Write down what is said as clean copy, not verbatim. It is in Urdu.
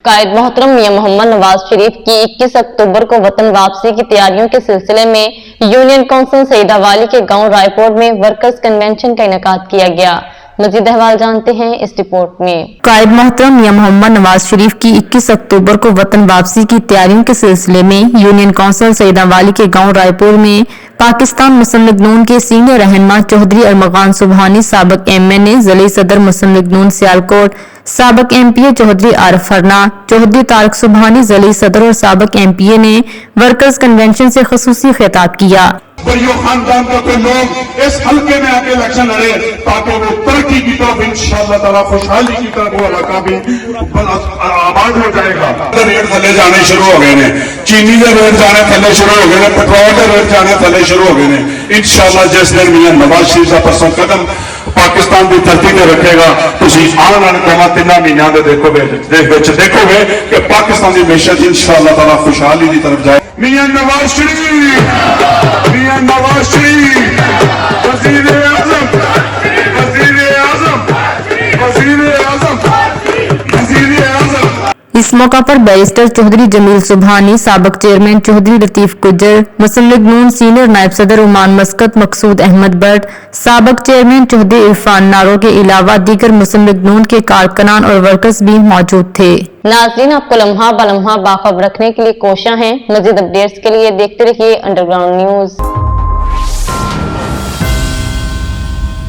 قائد محترم میاں محمد نواز شریف کی 21 اکتوبر کو وطن واپسی کی تیاریوں کے سلسلے میں یونین کونسل سعیدہ والی کے گاؤں رائے پور میں ورکرز کنونشن کا انعقاد کیا گیا۔ مزید احوال جانتے ہیں اس رپورٹ میں۔ قائد محترم میاں محمد نواز شریف کی 21 اکتوبر کو وطن واپسی کی تیاریوں کے سلسلے میں یونین کونسل سعیدہ والی کے گاؤں رائے پور میں پاکستان مسلم لیگ نون کے سینئر رہنما چودھری ارمغان سبحانی، سابق ایم این اے، ضلعی صدر مسلم لیگ نون سیالکوٹ، سابق ایم پی اے چودھری عارف ہرنا، چودھری طارق سبحانی، ضلعی صدر اور سابق ایم پی اے نے ورکرز کنونشن سے خصوصی خطاب کیا۔ بریو خاندان کا کوئی لوگ اس حلقے میں آ کے الیکشن لڑے تاکہ وہ ترقی کی طرف انشاءاللہ تعالی خوشحالی کی طرف وہ علاقہ بھی آباد ہو جائے گا۔ ریٹ تھلے جانے شروع ہو گئے ہیں، چینی کے ریٹ جانے تھلے شروع ہو گئے ہیں، پیٹرول کے ریٹ جانے تھلے شروع ہو گئے ہیں۔ انشاءاللہ جس دن میاں نواز شریف کا پرسوں قدم پاکستان کی دھرتی تے رکھے گا، تسی آن والے قیامت 3 مہینوں دے دیکھو گے کہ پاکستان کی معیشت انشاءاللہ تعالی خوشحالی کی طرف جائے۔ میاں نواز شریف، میاں نواز شریف، وزیر اعظم، وزیر اعظم، وزیر اعظم، وزیر اعظم۔ اس موقع پر بیرسٹر چودھری جمیل سبحانی، سابق چیئرمین چودھری لطیف گجر، مسلم لیگ نون سینئر نائب صدر عمان مسقط مقصود احمد بٹ، سابق چیئرمین چودھری عرفان نارو کے علاوہ دیگر مسلم لیگ نون کے کارکنان اور ورکرز بھی موجود تھے۔ ناظرین، آپ کو لمحہ بلمحہ باخبر رکھنے کے لیے کوشاں ہیں۔ مزید اپڈیٹس کے لیے دیکھتے رہیے انڈر گراؤنڈ نیوز۔